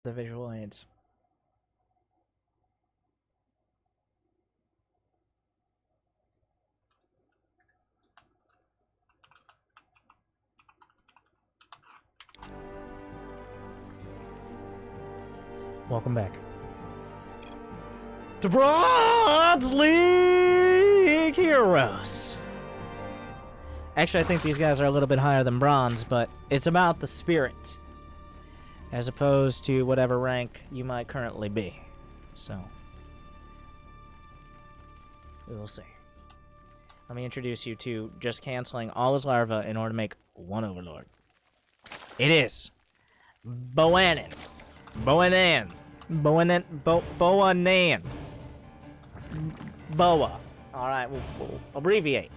the visual aids. Welcome back. The Bronze League Heroes. Actually, I think these guys are a little bit higher than bronze, but it's about the spirit, as opposed to whatever rank you might currently be. So, we will see. Let me introduce you to just canceling all his larvae in order to make one overlord. It is Boanaan. Boanaan. Boanaan. Boanaan. Boa. Alright, we'll abbreviate.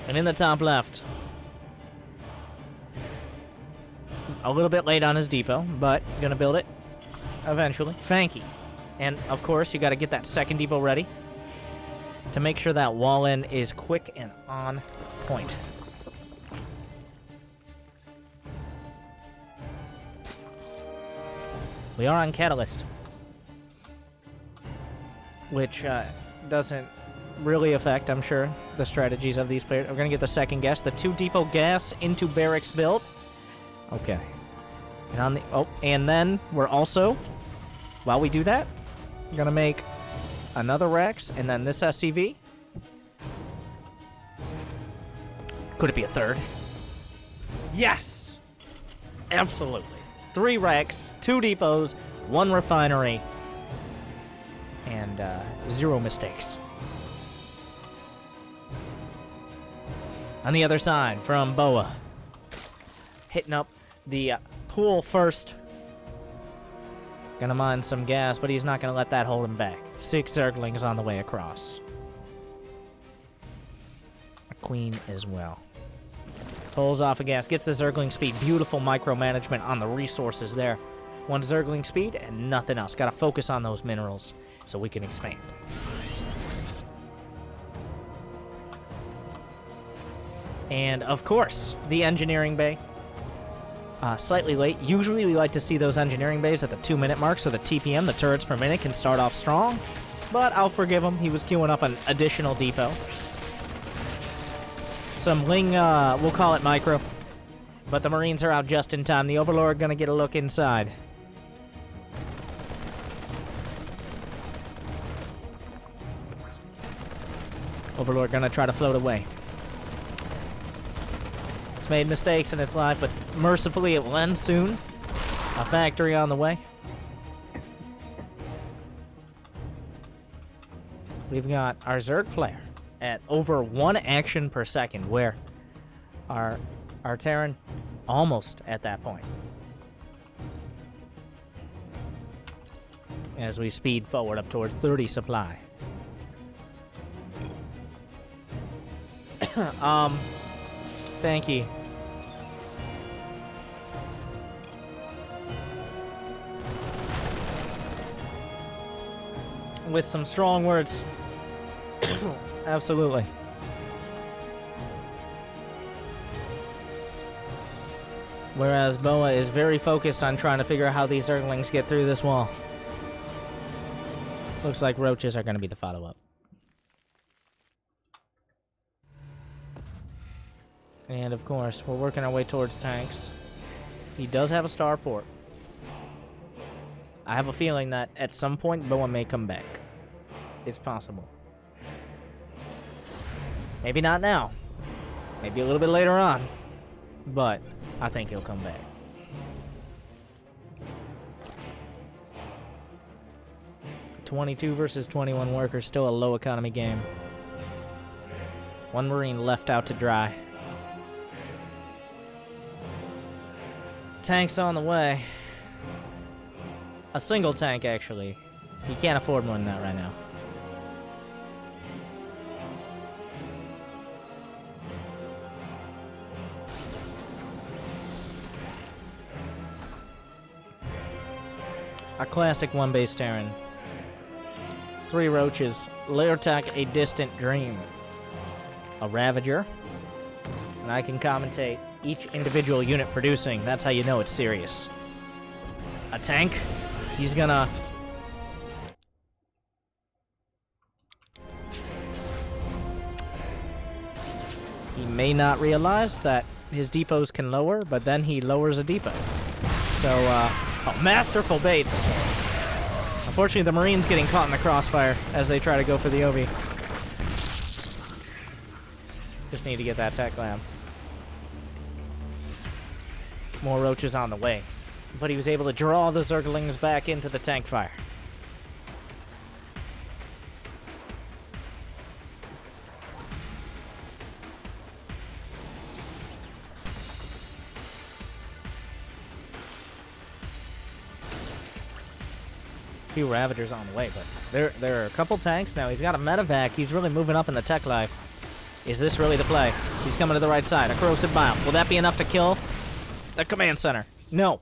And in the top left, a little bit late on his depot, but gonna build it eventually. Fanky. And of course, you gotta get that second depot ready to make sure that wall in is quick and on point. We are on Catalyst, which doesn't really affect, I'm sure, the strategies of these players. We're going to get the second gas, the 2 depot gas into barracks build. Okay. And on the and then we're also, while we do that, we're going to make another Rex and then this SCV. Could it be a third? Yes! Absolutely. 3 Rex, 2 depots, 1 refinery, and 0 mistakes. On the other side, from Boa, hitting up the pool first. Gonna mine some gas, but he's not gonna let that hold him back. 6 Zerglings on the way across. A queen as well. Pulls off a gas, gets the Zergling speed. Beautiful micromanagement on the resources there. 1 Zergling speed and nothing else. Gotta focus on those minerals so we can expand. And of course, the engineering bay. Slightly late. Usually we like to see those engineering bays at the 2-minute mark so the TPM, the turrets per minute, can start off strong. But I'll forgive him. He was queuing up an additional depot. Some Ling, we'll call it micro. But the Marines are out just in time. The Overlord gonna get a look inside. Overlord gonna try to float away. It's made mistakes in its life, but mercifully it will end soon. A factory on the way. We've got our Zerg player at over 1 action per second, where our Terran almost at that point. As we speed forward up towards 30 supply. Thank you. With some strong words. Absolutely. Whereas Boa is very focused on trying to figure out how these Zerglings get through this wall. Looks like roaches are going to be the follow-up. And of course, we're working our way towards tanks. He does have a starport. I have a feeling that at some point Boa may come back. It's possible. Maybe not now. Maybe a little bit later on. But I think he'll come back. $22 versus 21 workers, still a low economy game. 1 Marine left out to dry. Tanks on the way. A single tank, actually. You can't afford more than that right now. A classic 1-base Terran. 3 roaches. Lair attack, a distant dream. A Ravager. And I can commentate each individual unit producing. That's how you know it's serious. A tank, he's gonna... He may not realize that his depots can lower, but then he lowers a depot. So, oh, masterful baits. Unfortunately, the Marines getting caught in the crossfire as they try to go for the OV. Just need to get that tech lab. More roaches on the way. But he was able to draw the Zerglings back into the tank fire. Few Ravagers on the way, but there are a couple tanks. Now he's got a medevac. He's really moving up in the tech life. Is this really the play? He's coming to the right side. A corrosive biome. Will that be enough to kill the command center? No.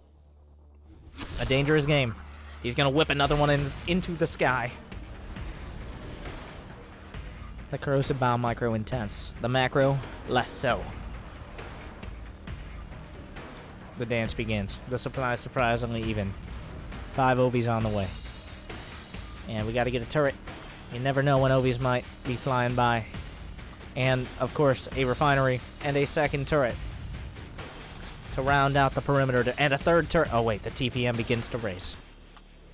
A dangerous game. He's gonna whip another one into the sky. The corrosive biome micro intense. The macro less so. The dance begins. The supply is surprisingly even. 5 OVs on the way. And we got to get a turret. You never know when OVs might be flying by. And, of course, a refinery and a second turret to round out the perimeter. And a third turret. Oh, wait, the TPM begins to race.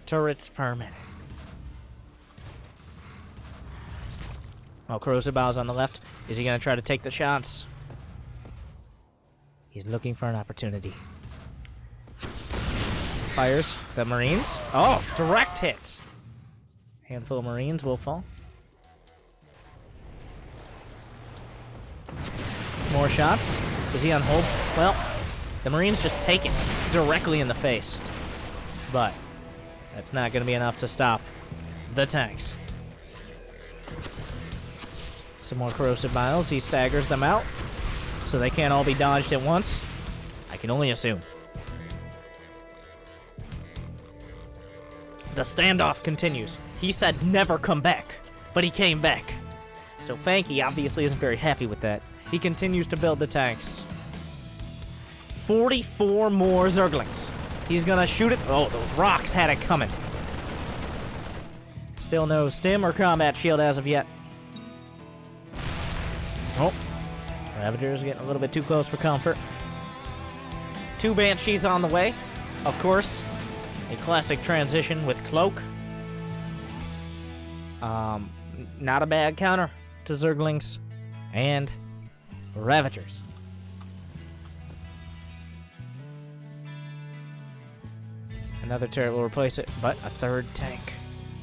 Turrets per minute. Oh, corrosive bow's on the left. Is he going to try to take the shots? He's looking for an opportunity. Fires the Marines. Oh, direct hit. Handful of Marines will fall. More shots. Is he on hold? Well, the Marines just take it directly in the face. But that's not going to be enough to stop the tanks. Some more corrosive biles. He staggers them out so they can't all be dodged at once. I can only assume. The standoff continues. He said never come back, but he came back. So Fanky obviously isn't very happy with that. He continues to build the tanks. 44 more Zerglings. He's gonna shoot it. Oh, those rocks had it coming. Still no stim or combat shield as of yet. Oh, Ravager's getting a little bit too close for comfort. 2 Banshees on the way. Of course, a classic transition with Cloak. Not a bad counter to Zerglings and Ravagers. Another turret will replace it, but a third tank.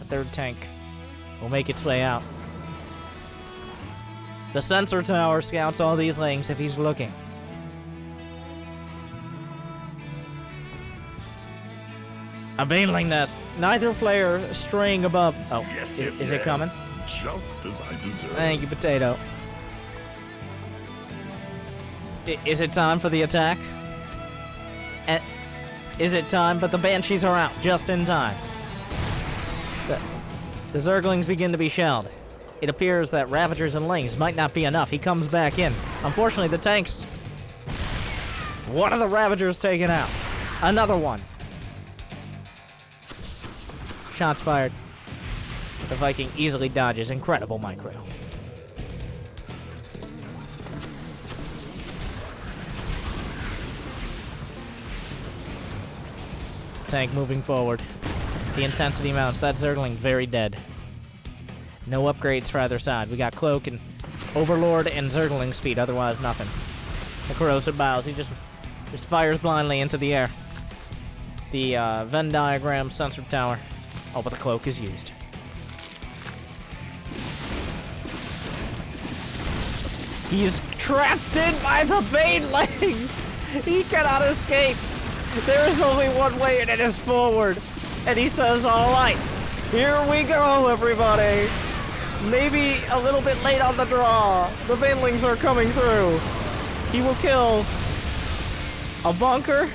A third tank will make its way out. The sensor tower scouts all these lanes if he's looking. A baneling nest. Neither player straying above. Oh, yes, is it coming? Just as I deserve. Thank you, Potato. Is it time for the attack? Is it time? But the Banshees are out just in time. The Zerglings begin to be shelled. It appears that Ravagers and Lings might not be enough. He comes back in. Unfortunately, the tanks. One of the Ravagers taken out. Another one. Shots fired. The Viking easily dodges. Incredible micro. Tank moving forward. The intensity mounts. That Zergling very dead. No upgrades for either side. We got Cloak and Overlord and Zergling speed. Otherwise, nothing. The corrosive biles. He just fires blindly into the air. The Venn diagram sensor tower. Oh, but the Cloak is used. He's trapped in by the banelings! He cannot escape! There is only one way, and it is forward. And he says, all right, here we go, everybody. Maybe a little bit late on the draw. The banelings are coming through. He will kill a bunker,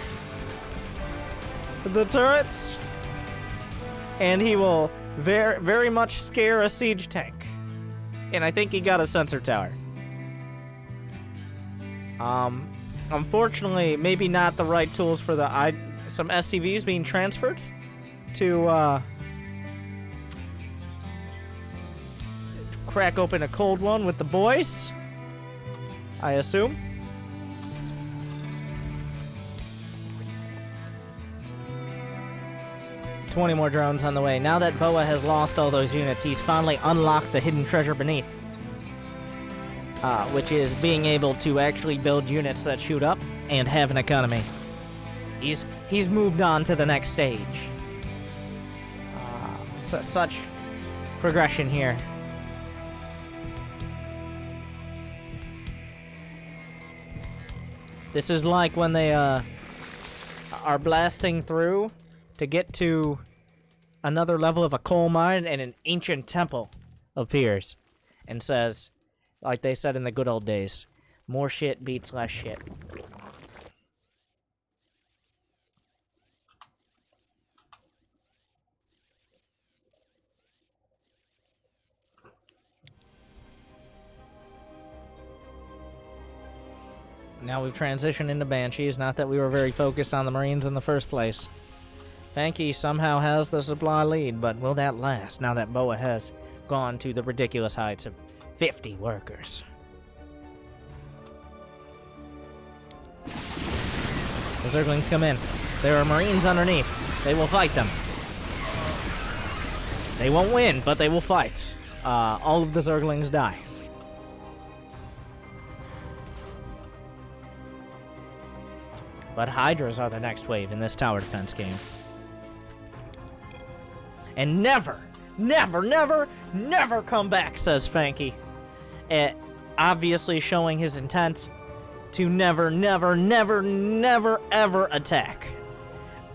the turrets, and he will very, very much scare a siege tank. And I think he got a sensor tower. Unfortunately, maybe not the right tools for some SCVs being transferred to crack open a cold one with the boys, I assume. $20 more drones on the way. Now that Boa has lost all those units, he's finally unlocked the hidden treasure beneath. Which is being able to actually build units that shoot up and have an economy. He's moved on to the next stage. Such progression here. This is like when they are blasting through to get to another level of a coal mine and an ancient temple appears and says, like they said in the good old days, more shit beats less shit. Now we've transitioned into Banshees, not that we were very focused on the Marines in the first place. Fanky somehow has the supply lead, but will that last now that Boa has gone to the ridiculous heights of 50 workers? The Zerglings come in. There are Marines underneath. They will fight them. They won't win, but they will fight. All of the Zerglings die. But Hydras are the next wave in this tower defense game. And never, never, never, never come back, says Fanky. Obviously showing his intent to never, never, never, never, ever attack.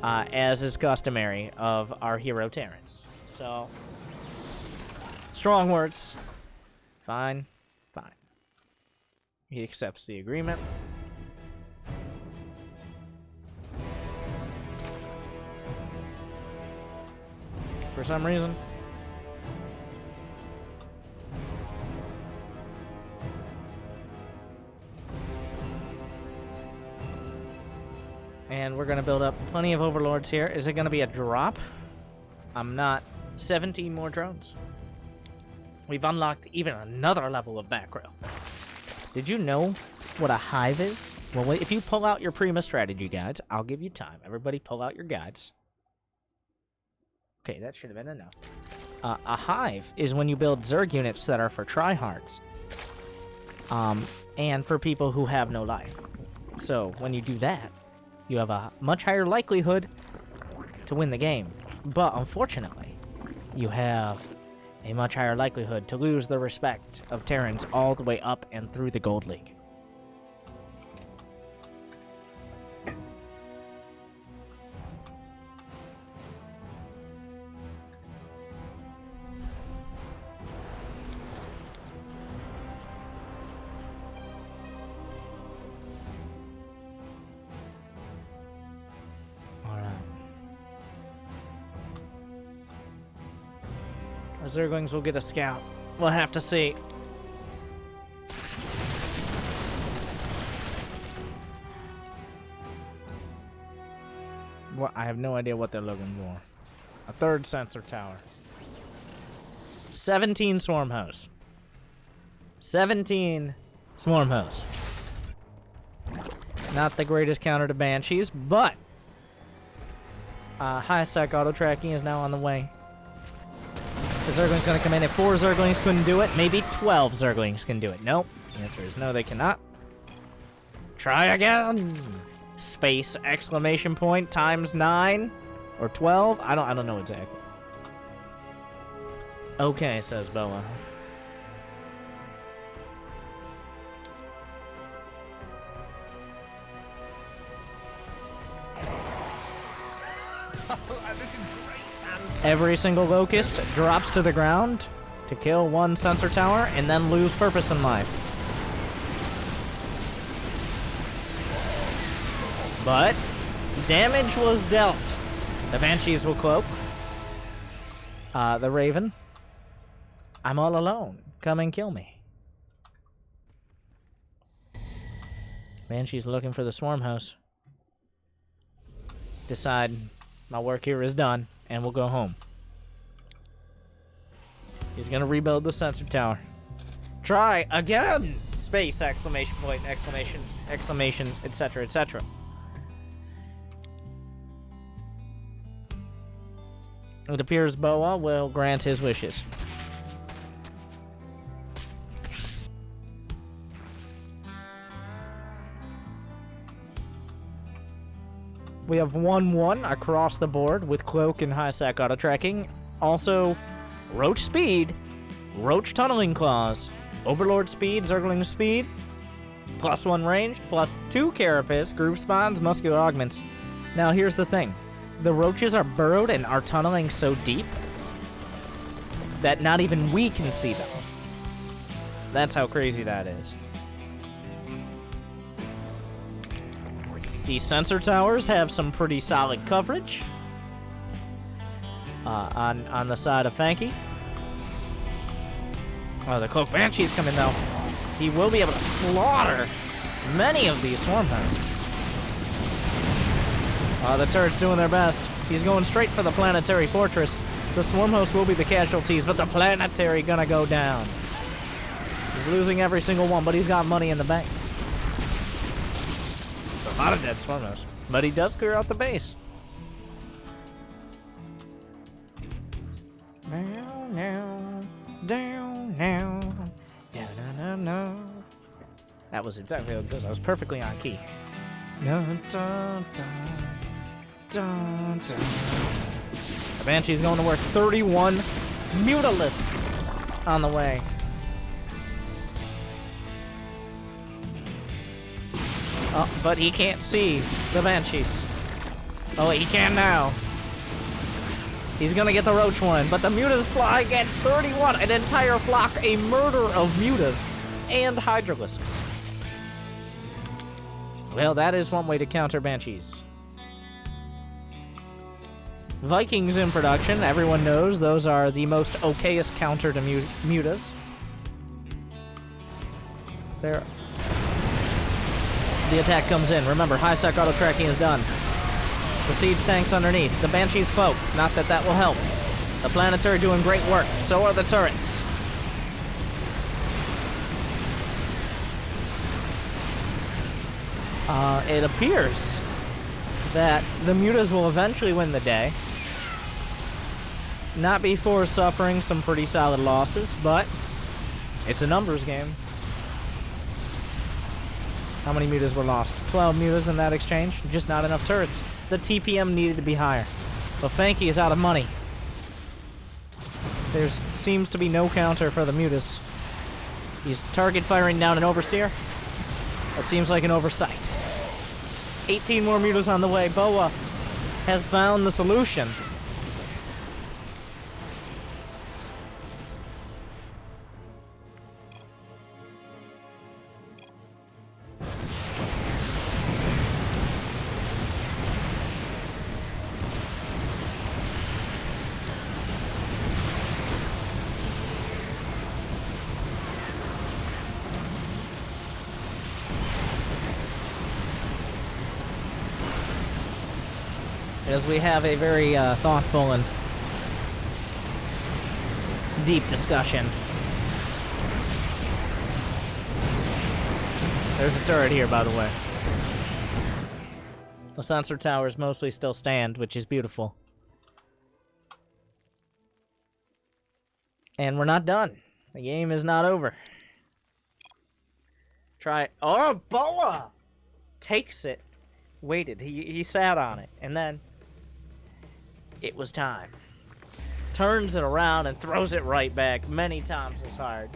As is customary of our hero Terrans. So, strong words. Fine, fine. He accepts the agreement. For some reason. And we're going to build up plenty of overlords here. Is it going to be a drop? I'm not. 17 more drones. We've unlocked even another level of back row. Did you know what a hive is? Well, if you pull out your Prima strategy guides, I'll give you time. Everybody pull out your guides. Okay, that should have been enough. A hive is when you build Zerg units that are for tryhards. And for people who have no life. So, when you do that, you have a much higher likelihood to win the game. But, unfortunately, you have a much higher likelihood to lose the respect of Terrans all the way up and through the Gold League. Zerglings will get a scout. We'll have to see. Well, I have no idea what they're looking for. A third sensor tower. 17 swarm hosts. 17 swarm hosts. Not the greatest counter to Banshees, but high-sec auto-tracking is now on the way. The Zergling's going to come in. If 4 Zerglings couldn't do it, maybe 12 Zerglings can do it. Nope. The answer is no, they cannot. Try again! Space exclamation point times 9 or 12? I don't know exactly. Okay, says Boa. Every single locust drops to the ground to kill 1 sensor tower and then lose purpose in life. But damage was dealt. The Banshees will cloak. The Raven. I'm all alone. Come and kill me. Banshee's looking for the swarm house. Decide my work here is done, and we'll go home. He's gonna rebuild the sensor tower. Try again! Space! Exclamation point! Exclamation! Exclamation! Etc. Etc. It appears Boa will grant his wishes. We have 1-1 across the board with Cloak and High-Sec auto-tracking. Also, Roach Speed, Roach Tunneling Claws, Overlord Speed, Zergling Speed, +1 range, +2 Carapace, Groove Spawns, Muscular Augments. Now here's the thing. The roaches are burrowed and are tunneling so deep that not even we can see them. That's how crazy that is. These sensor towers have some pretty solid coverage on the side of Fanky. Oh, the Cloak Banshee's coming, though. He will be able to slaughter many of these swarm hounds. The turret's doing their best. He's going straight for the planetary fortress. The swarm host will be the casualties, but the planetary gonna go down. He's losing every single one, but he's got money in the bank. It's a lot of dead swarm hosts, but he does clear out the base. Down now, down now, down now, now. That was exactly how it goes. I was perfectly on key. Dun, dun, dun. Dun, dun. The Banshee's going to work. 31 Mutalisk on the way. Oh, but he can't see the Banshees. Oh, he can now. He's gonna get the Roach one, but the Mutas fly again. 31, an entire flock, a murder of Mutas and Hydralisks. Well, that is one way to counter Banshees. Vikings in production, everyone knows those are the most okayest counter to Mutas. There. The attack comes in. Remember, high-sec auto-tracking is done. The siege tank's underneath. The Banshee's Cloak. Not that that will help. The planetary doing great work. So are the turrets. It appears that the Mutas will eventually win the day. Not before suffering some pretty solid losses, but it's a numbers game. How many Mutas were lost? 12 Mutas in that exchange. Just not enough turrets. The TPM needed to be higher. But Fanky is out of money. There seems to be no counter for the Mutas. He's target firing down an Overseer. That seems like an oversight. 18 more Mutas on the way. Boa has found the solution. As we have a very thoughtful and deep discussion. There's a turret here, by the way. The sensor towers mostly still stand, which is beautiful. And we're not done. The game is not over. Try. Oh, Boa takes it. Waited. He sat on it, and then it was time. Turns it around and throws it right back many times as hard.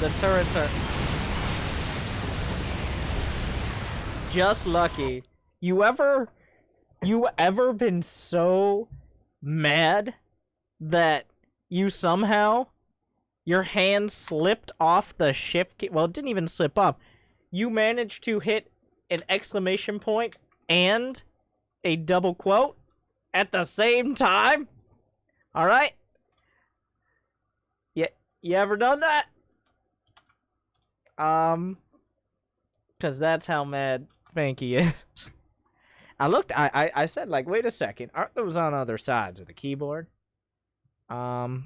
The turrets are just lucky. You ever been so mad that you somehow, your hand slipped off the shift key? Well, it didn't even slip off. you managed to hit an exclamation point and a double quote at the same time? All right? You ever done that? Because that's how mad Fanky is. I said, like, wait a second. Aren't those on other sides of the keyboard? And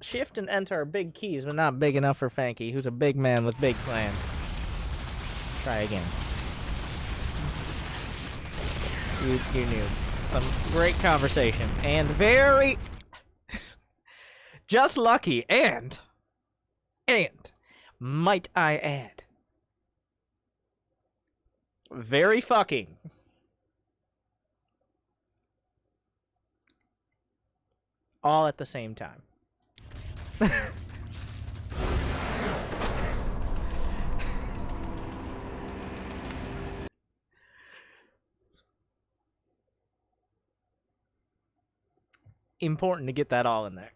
shift and enter are big keys, but not big enough for Fanky, who's a big man with big plans. Try again. You knew. Some great conversation. And very... just lucky. And... might I add... very fucking... all at the same time. Important to get that all in there.